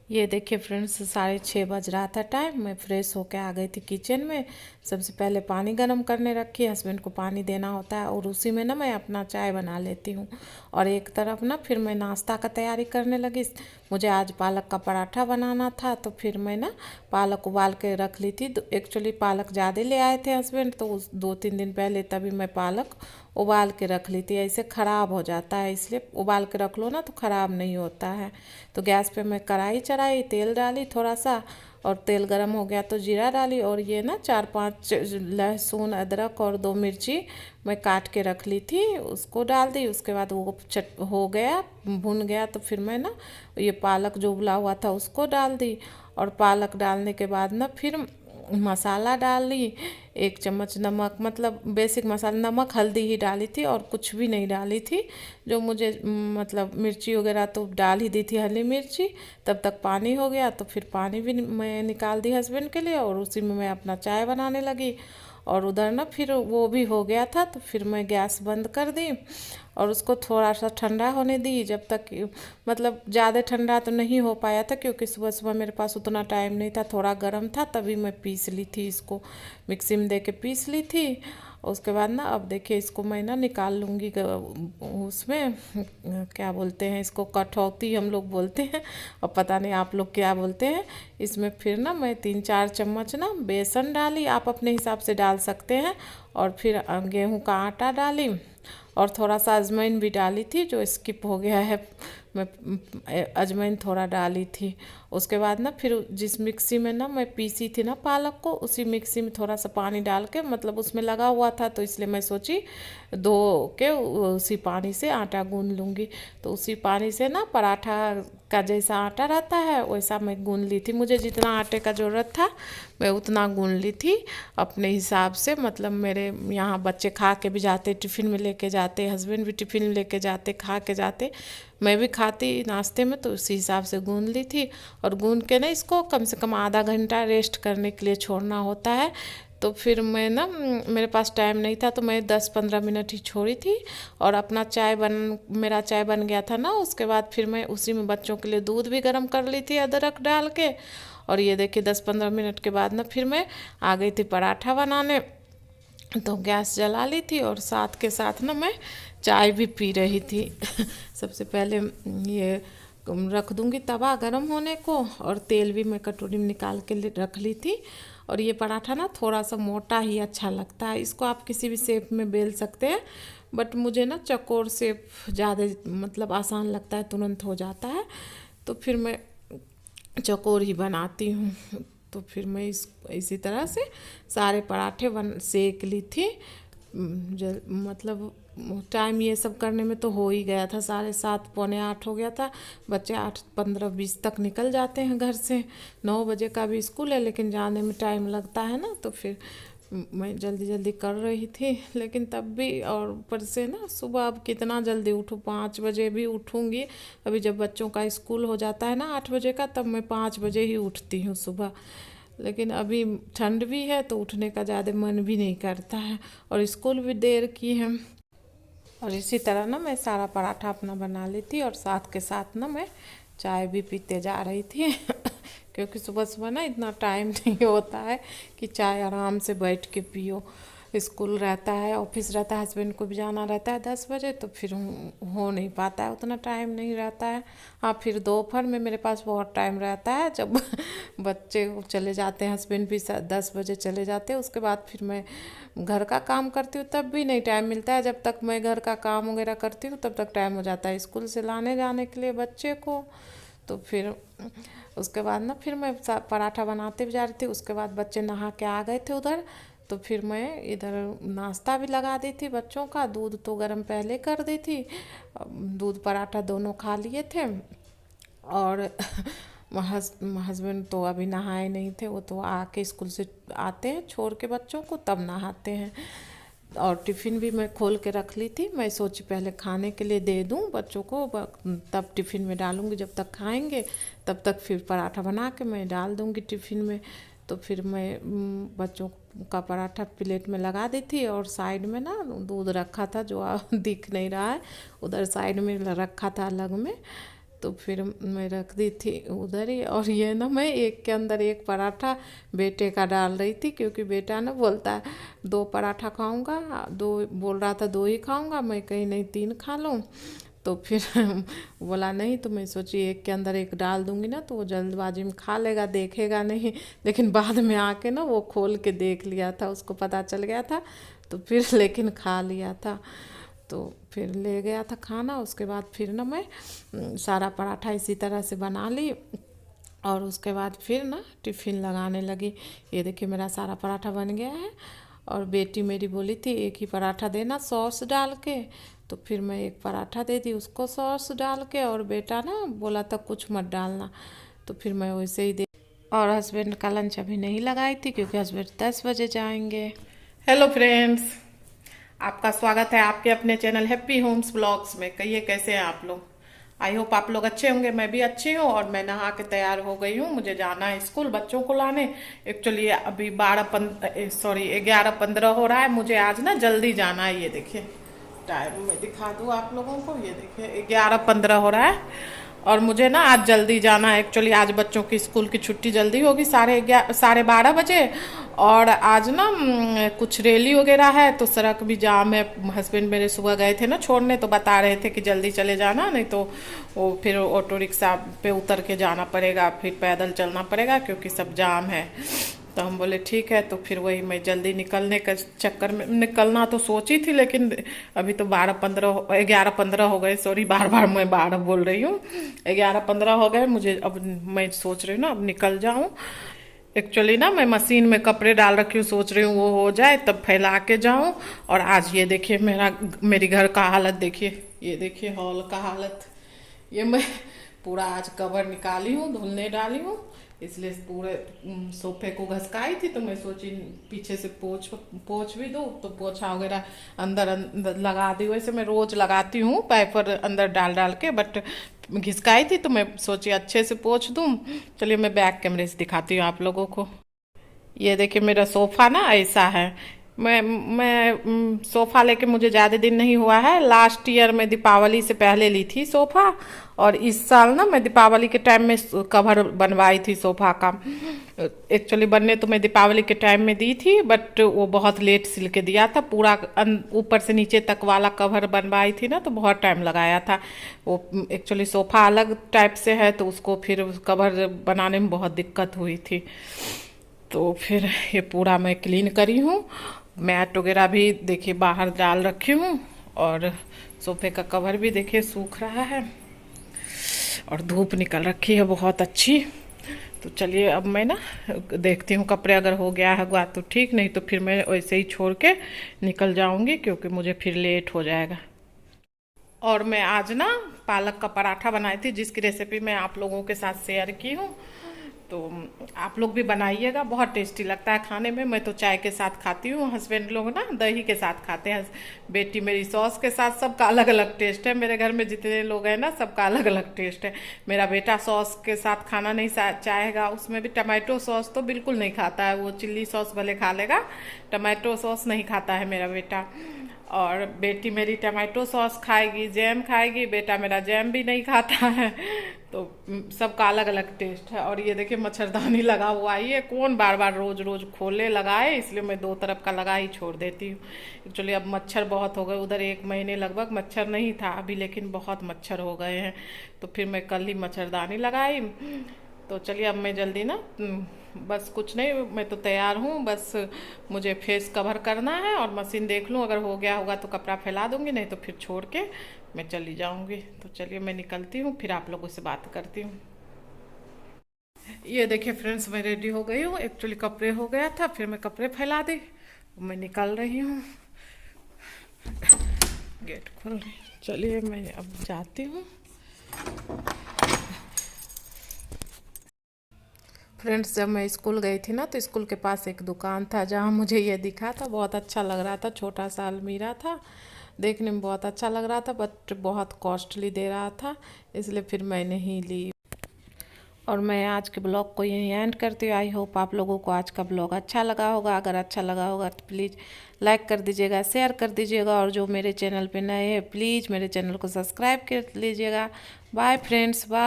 ये देखिए फ्रेंड्स, 6:30 बज रहा था टाइम। मैं फ्रेश होके आ गई थी किचन में। सबसे पहले पानी गर्म करने रखी, हस्बैंड को पानी देना होता है और उसी में ना मैं अपना चाय बना लेती हूँ। और एक तरफ ना फिर मैं नाश्ता का तैयारी करने लगी। मुझे आज पालक का पराठा बनाना था, तो फिर मैं ना पालक उबाल के रख ली थी। एक्चुअली पालक ज़्यादा ले आए थे हस्बैंड, तो उस 2-3 दिन पहले तभी मैं पालक उबाल के रख ली थी। ऐसे ख़राब हो जाता है, इसलिए उबाल के रख लो ना तो ख़राब नहीं होता है। तो गैस पे मैं कढ़ाई चढ़ाई, तेल डाली थोड़ा सा, और तेल गरम हो गया तो जीरा डाली, और ये ना 4-5 लहसुन अदरक और 2 मिर्ची मैं काट के रख ली थी, उसको डाल दी। उसके बाद वो चट हो गया, भुन गया, तो फिर मैं ना ये पालक जो उबला हुआ था उसको डाल दी। और पालक डालने के बाद ना फिर मसाला डाल ली। 1 चम्मच नमक, मतलब बेसिक मसाला, नमक हल्दी ही डाली थी और कुछ भी नहीं डाली थी। जो मुझे मतलब मिर्ची वगैरह तो डाल ही दी थी, हरी मिर्ची। तब तक पानी हो गया, तो फिर पानी भी मैं निकाल दी हस्बैंड के लिए, और उसी में मैं अपना चाय बनाने लगी। और उधर ना फिर वो भी हो गया था, तो फिर मैं गैस बंद कर दी और उसको थोड़ा सा ठंडा होने दी। जब तक मतलब ज़्यादा ठंडा तो नहीं हो पाया था, क्योंकि सुबह सुबह मेरे पास उतना टाइम नहीं था, थोड़ा गर्म था, तभी मैं पीस ली थी इसको, मिक्सी में दे के पीस ली थी। उसके बाद ना अब देखिए इसको मैं ना निकाल लूँगी उसमें, क्या बोलते हैं इसको, कठौती हम लोग बोलते हैं, और पता नहीं आप लोग क्या बोलते हैं। इसमें फिर ना मैं 3-4 चम्मच ना बेसन डाली, आप अपने हिसाब से डाल सकते हैं। और फिर गेहूं का आटा डाली, और थोड़ा सा अजवाइन भी डाली थी, जो स्किप हो गया है। मैं अजवाइन थोड़ा डाली थी। उसके बाद ना फिर जिस मिक्सी में ना मैं पीसी थी ना पालक को, उसी मिक्सी में थोड़ा सा पानी डाल के, मतलब उसमें लगा हुआ था, तो इसलिए मैं सोची धो के उसी पानी से आटा गूंद लूँगी। तो उसी पानी से ना पराठा का जैसा आटा रहता है वैसा मैं गूंद ली थी। मुझे जितना आटे का ज़रूरत था मैं उतना गूंद ली थी अपने हिसाब से। मतलब मेरे यहाँ बच्चे खा के भी जाते, टिफ़िन में लेके जाते, हस्बैंड भी टिफ़िन में लेके जाते, खा के जाते, मैं भी खाती नाश्ते में, तो उसी हिसाब से गूंद ली थी। और गूंद के ना इसको कम से कम आधा घंटा रेस्ट करने के लिए छोड़ना होता है। तो फिर मैं ना मेरे पास टाइम नहीं था, तो मैं 10-15 मिनट ही छोड़ी थी। और अपना मेरा चाय बन गया था ना, उसके बाद फिर मैं उसी में बच्चों के लिए दूध भी गर्म कर ली थी अदरक डाल के। और ये देखिए 10-15 मिनट के बाद ना फिर मैं आ गई थी पराठा बनाने। तो गैस जला ली थी और साथ के साथ ना मैं चाय भी पी रही थी। सबसे पहले ये रख दूंगी तवा गरम होने को, और तेल भी मैं कटोरी में निकाल के रख ली थी। और ये पराठा ना थोड़ा सा मोटा ही अच्छा लगता है, इसको आप किसी भी शेप में बेल सकते हैं, बट मुझे ना चौकोर शेप ज़्यादा मतलब आसान लगता है, तुरंत हो जाता है, तो फिर मैं चौकोर ही बनाती हूँ। तो फिर मैं इसी तरह से सारे पराठे सेक ली थी। मतलब टाइम ये सब करने में तो हो ही गया था, 7:30 पौने 8 हो गया था। बच्चे 8:15-20 तक निकल जाते हैं घर से। 9 बजे का भी स्कूल है, लेकिन जाने में टाइम लगता है ना, तो फिर मैं जल्दी जल्दी कर रही थी। लेकिन तब भी, और ऊपर से ना सुबह अब कितना जल्दी उठूँ, 5 बजे भी उठूँगी। अभी जब बच्चों का स्कूल हो जाता है ना 8 बजे का, तब मैं 5 बजे ही उठती हूँ सुबह। लेकिन अभी ठंड भी है तो उठने का ज़्यादा मन भी नहीं करता है, और स्कूल भी देर की है। और इसी तरह ना मैं सारा पराठा अपना बना ली थी, और साथ के साथ ना मैं चाय भी पीते जा रही थी। क्योंकि सुबह सुबह ना इतना टाइम नहीं होता है कि चाय आराम से बैठ के पियो। स्कूल रहता है, ऑफिस रहता है, हस्बैंड को भी जाना रहता है 10 बजे, तो फिर हो नहीं पाता है, उतना टाइम नहीं रहता है। हाँ, फिर दोपहर में मेरे पास बहुत टाइम रहता है, जब बच्चे चले जाते हैं, हस्बैंड भी 10 बजे चले जाते हैं, उसके बाद फिर मैं घर का काम करती हूँ, तब भी नहीं टाइम मिलता है। जब तक मैं घर का काम वगैरह करती हूँ तब तक टाइम हो जाता है स्कूल से लाने जाने के लिए बच्चे को। तो फिर उसके बाद ना फिर मैं पराठा बनाते भी जा रही थी। उसके बाद बच्चे नहा के आ गए थे उधर, तो फिर मैं इधर नाश्ता भी लगा दी थी बच्चों का। दूध तो गर्म पहले कर दी थी, दूध पराठा दोनों खा लिए थे। और हस्बैंड तो अभी नहाए नहीं थे, वो तो आके स्कूल से आते हैं छोड़ के बच्चों को तब नहाते हैं। और टिफ़िन भी मैं खोल के रख ली थी, मैं सोची पहले खाने के लिए दे दूं बच्चों को, तब टिफ़िन में डालूंगी, जब तक खाएंगे तब तक फिर पराठा बना के मैं डाल दूंगी टिफ़िन में। तो फिर मैं बच्चों का पराठा प्लेट में लगा दी थी, और साइड में ना दूध रखा था जो दिख नहीं रहा है, उधर साइड में रखा था अलग में। तो फिर मैं रख दी थी उधर ही। और ये ना मैं एक के अंदर एक पराठा बेटे का डाल रही थी, क्योंकि बेटा ना बोलता है 2 पराठा खाऊंगा, 2 बोल रहा था 2 ही खाऊंगा, मैं कहीं नहीं 3 खा लूँ। तो फिर बोला नहीं, तो मैं सोची एक के अंदर एक डाल दूंगी ना तो वो जल्दबाजी में खा लेगा, देखेगा नहीं। लेकिन बाद में आके ना वो खोल के देख लिया था, उसको पता चल गया था, तो फिर लेकिन खा लिया था। तो फिर ले गया था खाना। उसके बाद फिर ना मैं सारा पराठा इसी तरह से बना ली, और उसके बाद फिर ना टिफ़िन लगाने लगी। ये देखिए मेरा सारा पराठा बन गया है। और बेटी मेरी बोली थी एक ही पराठा देना सॉस डाल के, तो फिर मैं एक पराठा दे दी उसको सॉस डाल के, और बेटा ना बोला था कुछ मत डालना, तो फिर मैं वैसे ही दे। और हस्बैंड का लंच अभी नहीं लगाई थी, क्योंकि हस्बैंड 10 बजे जाएंगे। हेलो फ्रेंड्स, आपका स्वागत है आपके अपने चैनल हैप्पी होम्स ब्लॉग्स में। कहिए कैसे हैं आप लोग। आई होप आप लोग अच्छे होंगे, मैं भी अच्छी हूँ। और मैं नहा के तैयार हो गई हूँ, मुझे जाना है स्कूल बच्चों को लाने। एक्चुअली अभी 11:15 हो रहा है, मुझे आज ना जल्दी जाना है। ये देखिए टाइम में दिखा दूँ आप लोगों को, ये देखिए 11:15 हो रहा है, और मुझे ना आज जल्दी जाना है। एक्चुअली आज बच्चों की स्कूल की छुट्टी जल्दी होगी, 12:30 बजे। और आज ना कुछ रैली वगैरह है, तो सड़क भी जाम है। हस्बैंड मेरे सुबह गए थे ना छोड़ने, तो बता रहे थे कि जल्दी चले जाना, नहीं तो वो फिर ऑटो रिक्शा पे उतर के जाना पड़ेगा, फिर पैदल चलना पड़ेगा, क्योंकि सब जाम है। तो हम बोले ठीक है। तो फिर वही मैं जल्दी निकलने के चक्कर में, निकलना तो सोची थी, लेकिन अभी तो 11:15 हो गए। सॉरी, बार बार मैं 12 बोल रही हूँ, 11:15 हो गए मुझे। अब मैं सोच रही हूँ ना अब निकल जाऊँ। एक्चुअली ना मैं मशीन में कपड़े डाल रखी हूँ, सोच रही हूँ वो हो जाए तब फैला के जाऊँ। और आज ये देखिए मेरी घर का हालत देखिए, ये देखिए हॉल का हालत। ये मैं पूरा आज कवर निकाली हूँ, धुलने डाली हूँ, इसलिए पूरे सोफे को घसकाई थी। तो मैं सोची पीछे से पोछ भी दूँ, तो पोछा वगैरह अंदर लगा दी। वैसे मैं रोज लगाती हूँ पैपर अंदर डाल डाल के, बट घिसकाई थी तो मैं सोची अच्छे से पोछ दूँ। चलिए मैं बैक कैमरे से दिखाती हूँ आप लोगों को। ये देखिए मेरा सोफ़ा ना ऐसा है। मैं सोफ़ा लेके मुझे ज़्यादा दिन नहीं हुआ है। लास्ट ईयर में दीपावली से पहले ली थी सोफ़ा, और इस साल ना मैं दीपावली के टाइम में कवर बनवाई थी सोफ़ा का। एक्चुअली बनने तो मैं दीपावली के टाइम में दी थी, बट वो बहुत लेट सिल के दिया था। पूरा ऊपर से नीचे तक वाला कवर बनवाई थी ना, तो बहुत टाइम लगाया था। वो एक्चुअली सोफ़ा अलग टाइप से है, तो उसको फिर कवर बनाने में बहुत दिक्कत हुई थी। तो फिर ये पूरा मैं क्लीन करी हूँ। मैट वगैरह भी देखिए बाहर डाल रखी हूँ, और सोफे का कवर भी देखिए सूख रहा है, और धूप निकल रखी है बहुत अच्छी। तो चलिए अब मैं ना देखती हूँ कपड़े अगर हो गया है तो ठीक, नहीं तो फिर मैं वैसे ही छोड़ के निकल जाऊँगी, क्योंकि मुझे फिर लेट हो जाएगा। और मैं आज ना पालक का पराठा बनाई थी, जिसकी रेसिपी मैं आप लोगों के साथ शेयर की हूँ। तो आप लोग भी बनाइएगा, बहुत टेस्टी लगता है खाने में। मैं तो चाय के साथ खाती हूँ, हस्बैंड लोग ना दही के साथ खाते हैं, बेटी मेरी सॉस के साथ। सबका अलग अलग टेस्ट है, मेरे घर में जितने लोग हैं ना सबका अलग अलग टेस्ट है। मेरा बेटा सॉस के साथ खाना नहीं चाहेगा, उसमें भी टमाटो सॉस तो बिल्कुल नहीं खाता है। वो चिल्ली सॉस भले खा लेगा, टमाटो सॉस नहीं खाता है मेरा बेटा। और बेटी मेरी टमाटो सॉस खाएगी, जैम खाएगी, बेटा मेरा जैम भी नहीं खाता है। तो सबका अलग अलग टेस्ट है। और ये देखिए मच्छरदानी लगा हुआ है, ये कौन बार बार रोज रोज खोले लगाए, इसलिए मैं 2 तरफ का लगा ही छोड़ देती हूँ। एक्चुअली अब मच्छर बहुत हो गए, उधर 1 महीने लगभग मच्छर नहीं था अभी, लेकिन बहुत मच्छर हो गए हैं। तो फिर मैं कल ही मच्छरदानी लगाई। तो चलिए अब मैं जल्दी ना बस कुछ नहीं, मैं तो तैयार हूँ, बस मुझे फेस कवर करना है, और मशीन देख लूँ अगर हो गया होगा तो कपड़ा फैला दूँगी, नहीं तो फिर छोड़ के मैं चली जाऊँगी। तो चलिए मैं निकलती हूँ, फिर आप लोगों से बात करती हूँ। ये देखिए फ्रेंड्स, मैं रेडी हो गई हूँ। एक्चुअली कपड़े हो गया था, फिर मैं कपड़े फैला दी, मैं निकल रही हूँ। गेट खोल, चलिए मैं अब जाती हूँ। फ्रेंड्स, जब मैं स्कूल गई थी ना, तो स्कूल के पास एक दुकान था जहाँ मुझे ये दिखा था, बहुत अच्छा लग रहा था। छोटा सा अलमीरा था, देखने में बहुत अच्छा लग रहा था, बट बहुत कॉस्टली दे रहा था, इसलिए फिर मैंने ही ली। और मैं आज के ब्लॉग को यहीं एंड करती हूँ। आई होप आप लोगों को आज का ब्लॉग अच्छा लगा होगा। अगर अच्छा लगा होगा तो प्लीज़ लाइक कर दीजिएगा, शेयर कर दीजिएगा, और जो मेरे चैनल पे नए हैं प्लीज़ मेरे चैनल को सब्सक्राइब कर लीजिएगा। Bye friends, bye.